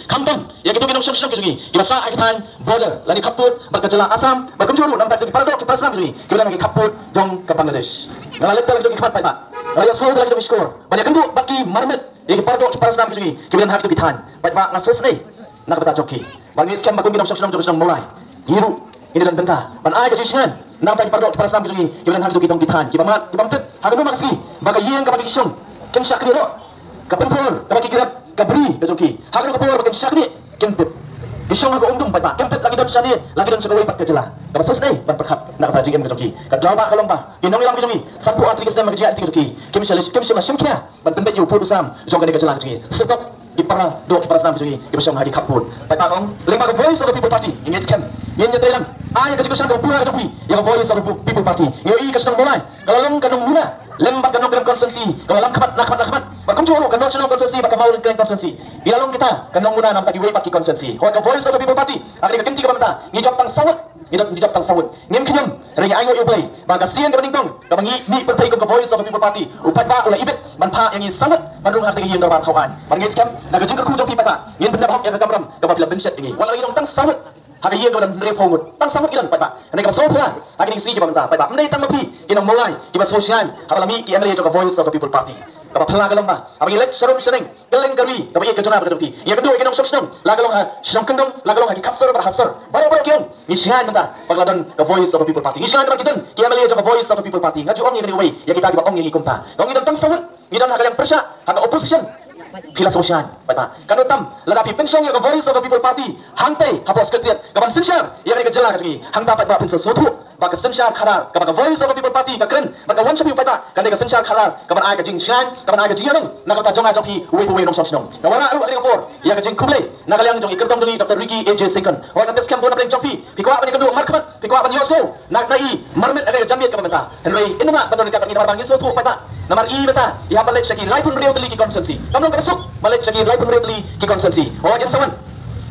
Kamtam, yang itu ginong syong gitu kita sa akitan border, lagi kaput, berkejala Assam, berkunjuru, nampak itu paradok kita senang gitu, kita lagi kaput dong ke Bangladesh. Ngalalit lagi itu kipat pak, lalu so lagi itu skor, banyak kendu baki marmet, yang paradok kita senang gitu, kita hak itu kitan, pak ngasos nih, nak beta joki, bangis kan bakun ginong syong mulai, hiru, ini dan benta, ban ay kejisian, nampak paradok kita senang gitu, kita hak itu kitong kitan, kita mat, kita tet, hak itu maksi, bagai yang kapag kisong, ken syak dia, kapentor, kapag kita kabri bejoki hagro kapor bagen syakni kentip isong ko undum pa kentip lagi don syani lagi don sagaway pat kajala kaba sos dai ban perkhat nak baji em bejoki kadlawa kalomba inong ilang bejoki sampu atri kesem magji atri bejoki kimsha masimkya ban pembe yu pudu sam jong gani kajala bejoki sebab ipara do ipara sam bejoki ibasong hari kapur pa tangong lembaga voice of the people party ingit kem yen nyetailan ay kajiko sang ko pura bejoki ya voice of the people party yo i kasang mulai kalong kanong muna lembak kanong grand constituency kawalang kapat berkunjung kanong kanong constituency baka mau grand constituency bilalong kita kanong muna nampak iway paki constituency ho ka voice of the people party akhirnya kenti ka banta ni job tang sawat ni job tang sawat ngim kinyam renya ayo iblay baka sian ka bandingtong ka mangi ni pertai ko ka voice of the people party upat ba ula ibet manpa yang i sawat manung arti ngim darbar kawan mangis kam nagajing ka ku job ipat ba ngin benda hok ya ka kamram ka babila benset ngi wala lagi tang sawat haka iya kawan dari pongut tang sawat ilan pat ba ani ka so pula akhirnya si ka banta pat ba mendai tang mapi inong mulai iba sosial habalami ki amri ka voice of the people party kapa phala kalamba abang elek sharum sheneng keleng kari kapa iya kejona berarti yang kedua kinong sosnong lagalong ha shnong kendong lagalong ha ki kapsar berhasar baru kion misian menta pagladon ka voice of the people party misian ba kiton ki amri ka voice of the people party ngaju ong yang way ya kita ba ong yang ikumta ong idon tang sawat idon ha kalang persya ha opposition pila sosial bata kanutam ladapi pensong ya voice of the people party hangtai hapos ketiat kapan sensyar ya ka jela kagi hangta pat ba penso sotu baka sensyar kharar ka voice of the people party ka kren baka wan chapi bata kan ka sensyar kharar kapan ay ka jing shan kapan ay ka jinganong nakata jonga jopi we nong sosnong nawala aru ari kapor ya ka jing kumle nagalyang jong ikertong doni Dr. Ricky AJ Second wa kan tes kam bona pleng jopi pikwa ban kedu markamat pikwa ban yoso nak nai marmet ari jambiet ka bata henry inuma badon ka tami bangis sotu bata namar i bata ya balek shaki live on radio teli ki consensi kamno kasuk balik lagi live immediately ki konsensi oh yan sawan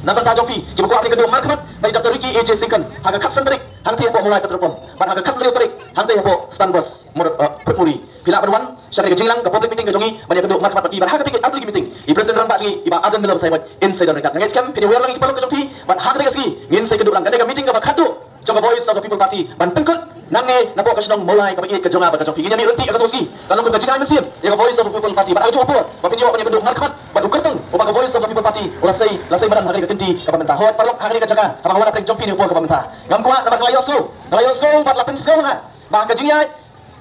nampak ta jopi ki buku aplik kedua markamat bai Dr. Ricky AJ Second haga kat sandrik hangti po mulai terpom ban haga kat beliau tarik hangti po standbus murut perpuri pila berwan syakri jilang ke public meeting ke jongi banyak kedua markamat pati ban haga tiket aplik meeting i presiden rang bagi iba adan dalam saya insider rekat ngais kam video lagi ki ke jopi ban haga tiket ski ngin saya kedua lang kadega meeting ke khadu jonga voice of the people party ban pengkut nange napo kasinong mulai ka iit ka jonga ba ka jopi ngini unti ka tosi kalong ko kajikan mensim ya voice of the people party ban ajo apo bapinyo banyak kedua markamat ban ukertong ubaga voice of the people party lasai badan hari ka kenti ka pamenta hot parlok hari ka jaga abang wana pleng jompi ni po ka pamenta ngam kuat namar ngalayoso bat lapin sel nga ba ka jingyay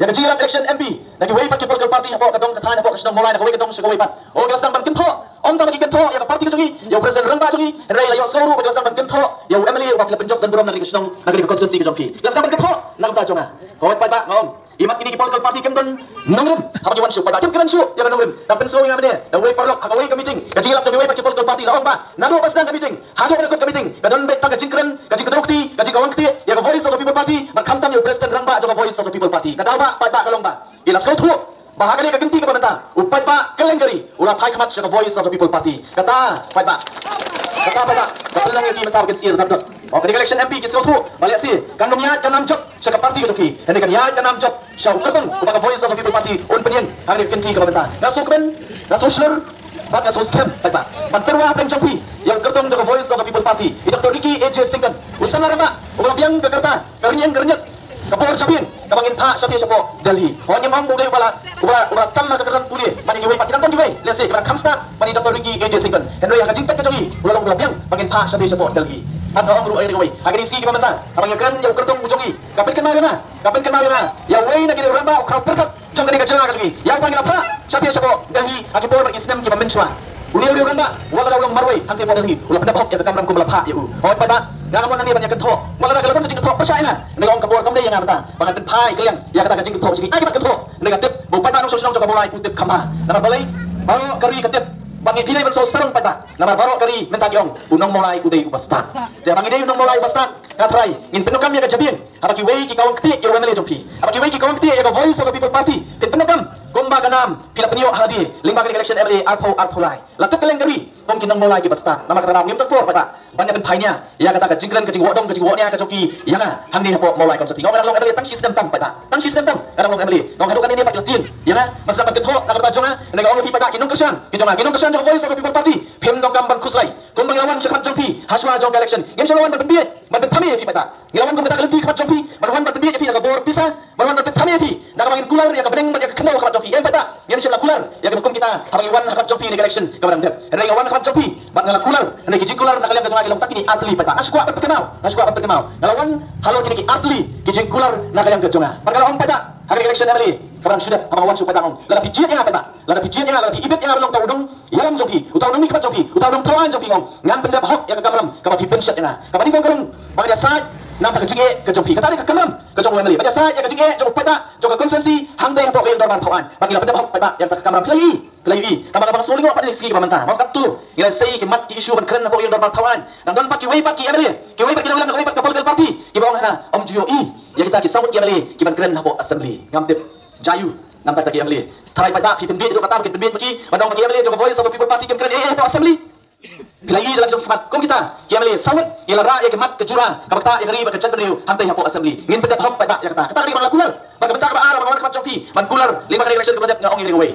ya ka jingyay election MP lagi way pat people party apo ka dong ka than apo kasinong mulai na way ka dong sa way pat o gasang ban kento om ta magi kento ya ka party ka jongi ya president rang ba jongi ray layoso ru ba gasang ban kento ya Emily ba lapin job dan burom nagi kasinong nagi ka consensi ka jompi gasang ban kento nang ta jonga hot pat ba ngom imat ini ki political party kemton nongrim apa jawan su pada kemen su ya nongrim dan penso yang amne da way parlok hagaway ka meeting kajilap ka way pa political party laong ba nado pas nang ka meeting hago ka ka meeting kadon bet ta ka jingkren ka jingkadokti ka jingkawangti ya ka voice of the people party berkamtam ya president rang ba ka voice of the people party kadawa pa kalong ba ila so thu bahagani ka genti ka banta upat ba kelengari ula phai khamat ka voice of the people party kata pa kata apa kapal lang yung mata bagas ir dapat o kani election MP ki sotu balik si kan nomiyat kan namjok sa ka party ki hindi kan yat kan namjok sa ukatong ubaga voice of the people party un penyen hari kenti ka banta naso kben naso slur bat naso scam pa panterwa pleng jopi yang kertong ka voice of the people party Dr. Ricky AJ Second usana rama ubaga biang ka karta karnyang kapor sabin kapangin tha sabi sapo Delhi hanya mampu dari bala uba tam ka kertan puli mani giway patinan ton giway lese ka khamsta mani Dr. Ricky AJ Second henry ka jingpet ka jogi ulang biang pangin tha sabi sapo Delhi atau amru ay giway agani si ka manta kapang yakran yaw kertong bujogi kapin kan marina ya way na gini ramba ukraw perkat jong ka janga ka jogi yang pangin apa sabi sapo Delhi akipor islam ki mamenswa Uli randa wala daw lang marway hangti po Delhi ulah pendapok ya kamram ko malapha yu hoy pada ngam nang ni banyak kento wala na galon jing kento percaya na ngong kabor kam day nga mata bangat pai kalian ya kata jing kento jing ay ba kento negatif bu pada nang sosnong ka mulai kutip kama namar balay baro kari katip bangi pilay man so sarong pada namar baro kari mentagyong unang mulai uday ubastan ya bangi day unang mulai ubastan ngatrai ngin penokam ya kajabien abaki wei ki kawan keti ya wemele jompi abaki wei ki kawan keti ya ka voice of the people party penokam gomba ganam pila penio hadi lingba ka election every arpolai latak keleng gari kom kinang molai ki basta nama kata ngim tak por pada banyak pen phainya ya kata ka jingkran ka jingwo dom ka jingwo nya ka joki ya na hangni hapo molai kom sati ngom long every tang system tam pada tang system tam kadang long every ngom hadu kan ini pak latin ya na masa ka ketho na kata jonga na ka ong pi pada kinong kesan kinong kesan ka voice of the people party pem dom kam ban khuslai kom banglawan sekat jompi haswa jong election ngim selawan ban biet ban thami pi pada ngelawan kom pada kelenti kat jompi ban ban biet pi na ka bor pisa ban ban thami pi na ka bangin kular ya ka beneng ban ya ka keno kat jompi em pada ngim sela kular ya ka kom kita habang wan kat jompi ni election ka ban dep reng wan kat jompi ban ngala kular na ki kular na kalem ka jonga kilom tapi ni atli pada asku apa terkenal ngelawan halo kini ki atli ki jing kular na kalem ka jonga ban ngala ong pada hari election emily kabarang sudah habang wan su pada ong lada pijiat yang pada lada pijiat yang lada ibet yang long taudong yalam jompi utaudong ni kat jompi utaudong tawan jompi ngom ngam pendap hok ya ka kamram ka pi penset yang ka bani kong bang ya sai nam ka jinge ka jompi ka tari ka kamram ka jong emily pada sai ya ka jinge jong pada jong ka konsensi hang dei pok yang dorban tawan bagi la pendap hok pada yang ka kamram play tamang bang suling apa ni sigi ka mantah mau kaptu ila sai ki mat ki issue ban kren pok yang dorban tawan dan don pak ki wei pak ki emily ki wei pak ki dalam ka wei pak ka political party ki bang hana om juo I ya kita ki sambut ki emily ki ban kren pok assembly ngam tip jayu nampak tak emily tarai pada pi pembit itu kata mungkin pembit bagi badong bagi emily juga voice of the people party kemkeren pok assembly lagi dalam jom kimat kom kita ki emily sawat ila ra ya kemat kejura kabakta ya ri ba kejan beriu hantai pok assembly ngin pedat hok pada ya kata ri bang kular bang bentar ba ara bang kemat jompi ban kular 5 kali election kepada ngong iri away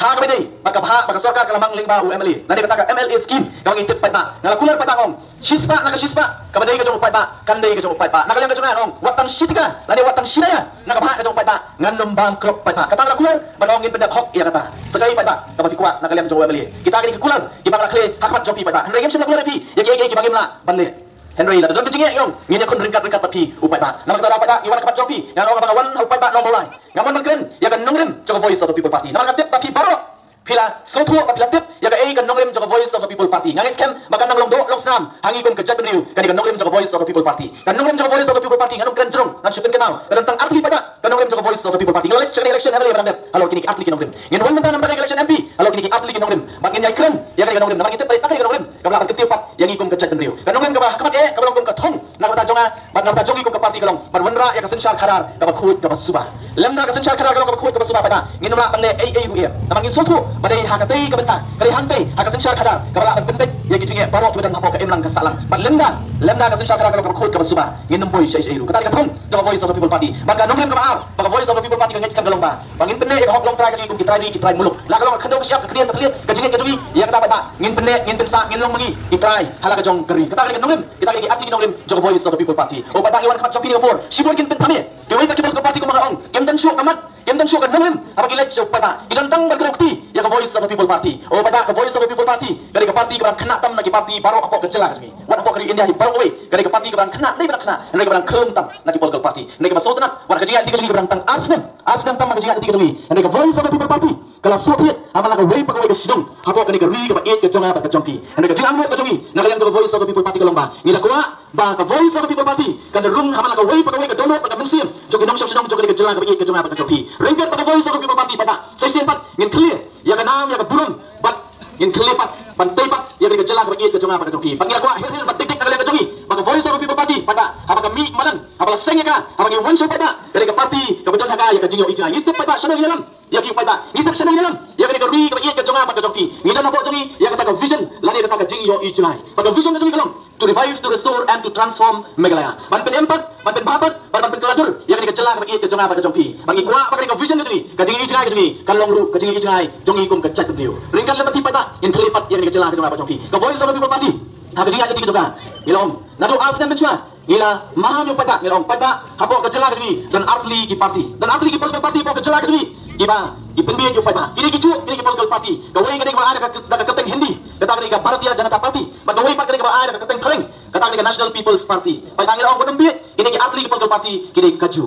ha ka bede maka sorkar kalamang ling ba emily nanti kata MLA scheme kau ngintip pada ngala kular pada ngong shispa naka shispa kabadai ka jong pada kandai ka jong pada nakalang ka jong ngong watang shitika lani watang shidaya nakabha ka jong pada nganom bang krop pada kata ngala kular banong ngin pedat hok ya kata sekali pada kabati kuat nakalang jong emily kita kini kular ki bang rakle hakmat jompi pada henry game kular pi ya ki bangim la banle Henry la don jinge yong nginya kon ringkat papi upai ba nama kata pada iwan kapat jompi ngano ka wan upai ba no mulai ngamon ban kren ya kan nongrim jong voice of the people party nama kata papi baro pila sotu apa pila tip ya ka ei kan nongrim jong voice of the people party ngangit scam makan nang long do long snam hangi kon ke jadriu kan nongrim jong voice of the people party kan nongrim jong voice of the people party nganom kren jong ngan syutin kenal kan tang atli pada kan nongrim jong voice of the people party ngalek election emily berandap halo kini atli ki nongrim ngin wan mentang nang election MP halo kini atli ki nongrim bangin nyai kren ya kan nongrim nama kita pai tak kan nongrim kabla kan ketiupat yang ikon ke jadriu kan nongrim ka ba kamat e kabla kon ka thong na kata jonga ban na jongi ko ka party kalong ban wanra ya ka sensyar khadar ka ba khut ka ba suba lemda ka sensyar khadar ka ba khut ka ba suba pada ngin ma banle ei UM namang ngin sotu badai ha ka tei ka benta kali hantai ha ka sensyar khadar ka ba ben ya ki jinge baro tu dan hapo ka emlang ka salang ban lemda ka sensyar khadar ka ba khut ka ba suba ngin boy shai shai ru ka thong ka voice of the people party maka nongrim ka ba voice of the people party ka ngit ka galong ba bangin penne ka hok long try ka ki try muluk la ka long ka khadong siap ka klian ka jinge ka jugi ya ka pada ngin penne ngin pensa ngin long magi ki try hala ka jong keri ka nongrim kita ki atli ki nongrim jong voice of the people party o pada iwan kamat jompi ngapur sibur kin pentame ki wei ka kibos ka party ko mga ong kem dan syuk kamat kem dan syuk ka nongrim apa ki lech pada idantang berkerukti ya ka voice of the people party o pada ka voice of the people party kali ka party ka kena tam lagi party baru apa kerja lagi wan apa kali india baru we kali ka party ka kena nei kena nei ka keum tam lagi political party nei ka sotna war ka jinga tiga ka tang arsnem tam ka jinga tiga dui nei ka voice of the people party kala soviet amala ka wei pa ka wei ka sidong hapo kali ka ri ka ba et ka jonga ba ka jompi nei ka jinga ka jongi na ka voice of the people party ka lomba ngila kwa ba ka voice of the people party kan rung hamala ka wei pa ka dono pa ka musim jogi nong sidong jogi ka jela ka et ka jonga ba ka jompi ringkat pa ka voice of the people party pada sesien pat ngin clear ya ka nam ya ka burung bat ngin clear pat pantai pat ya ka jela ka et ka jonga ba ka jompi pangila kwa hir bat tik ka jongi ba ka voice of the people party pada apa ka mi madan apa senge ka apa ki one show pada dari ka party ka beton ka ya ka jingo ija itu pada sana di dalam ya ki pada itu sana di dalam ya ka ri ka et ka jonga ba ka jompi ngidan apa jongi ya ka ka vision lani ka jingo ija pada vision ka jongi kalong to revive, to restore, and to transform Meghalaya. Ban pen empat, ban pen babat, ban pen keladur. Yang ini kecelak bagi kejonga pada jompi. Bagi kuat, bagi kau vision itu ni. Kajingi ijai itu ni. Kalong ru, kajingi ijai. Jongi kum kecak itu dia. Ringkat lepas tipa tak. Yang kelipat yang ini kecelak kejonga pada jompi. Kau voice of the people party. Ha kajingi ada tiga juga. Ilom. Nado asam bencua. Ila maham yung pada. Ilom pada. Hapo kecelak itu ni. Dan atli ki party. Dan atli ki political party hapo kecelak itu ni. Iba. Ipenbian yung pada. Kini kicu, kini ki political party. Kawai kini ka ada ka keteng hindi. Kata kini ka Bharatiya Janata Party. Bagawai pat kini ka ada ka keteng kaleng. Kata kini National People's Party. Pagkangin ako ng biye, kini ki atli ki political party, kini kaju.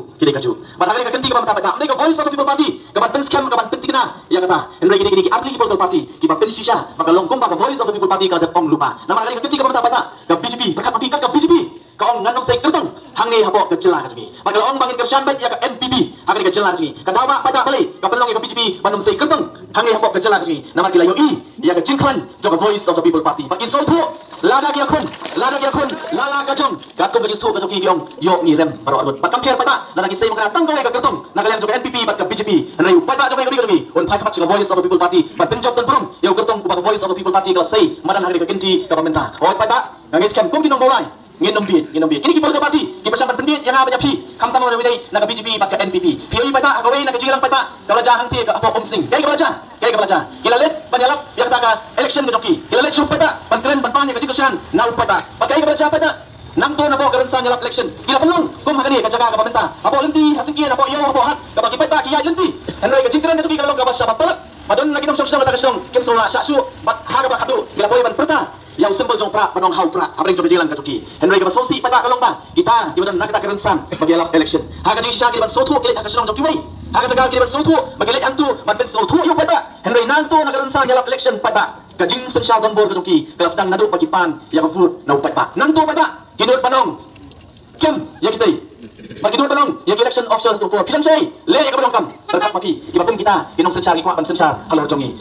Pagkangin ka kanti ka pamata, kini ka voice of the people party, kapan pen scam, kapan pen tigna, ya kata. Henry kini ki atli ki political party, ki pen shisha, magalongkong ka voice of the people party ka datong lupa. Nama kini ka kanti ka pamata, ka BJP, berkat papi ka BJP. Kaong nganong say kertong, hangni hapo ka jela ka jimi. Magalong bangin ka shan ya ka NPP, hangni ka jela ka jimi. Kadawa pada bali, ka penlong ka BJP, manong say kertong, hangni hapo ka jela ka jimi. Nama kila yo I, ya ka jingklan, jo ka voice of the people party. Pagin so to, lada giakun lala kajong gatung gajis tu gajoki giong yo ni rem baro alut pat kamker pada na lagi sei mangkana tang gawe ka kertong na kalian joga NPP bat ka BJP rai upai ba joga gori on pai kapat voice of the people party bat penjob dan purung yo kertong ubah voice of the people party ka sei madan hari ka kinti ka pementa oi pai ba ngis kam kum kinong bolai nginom bi kini kita parti kita bersama pendit yang apa japi kam tamu dari naga BJP pakai NPP POI pada gawe naga jilang pada kalau jangan ti apa pomsing kayak belajar kita let penyalap yang kata election joki kita let pada pentren bantuan yang kecil nau pada pakai belajar pada nang to na po karon sa nyalap election kita penung kum hakani ka jaga ka pamenta apo lenti hasingki apo iyo apo hat ka bagi pada kiya lenti henry ka jingkran joki kalong ka basa papalat padon lagi nong sok ka kasong kim sola sa su bat haga ba kadu kita poy ban perta yang sembel jong pra panong hau pra abring jogi jilang ka joki henry ka basosi pada kalong ba kita di badan nak kita kerensan bagi alap election haga jing sya kita ban sotu kilit ka kasong joki wai haga jaga kita ban sotu bagi let antu ban ben sotu yo pada henry nang to na kerensan nyalap election pada ka jing sen sya don bor ka joki kelas dang nadu bagi pan yang vote na upat pa nang to pada kinut panong kem ya kita kinut panong ya election officials tu ko kilam sai le ka panong kam berkat maki kita pun kita kinong sen sya ki kwa ban sen sya halo jongi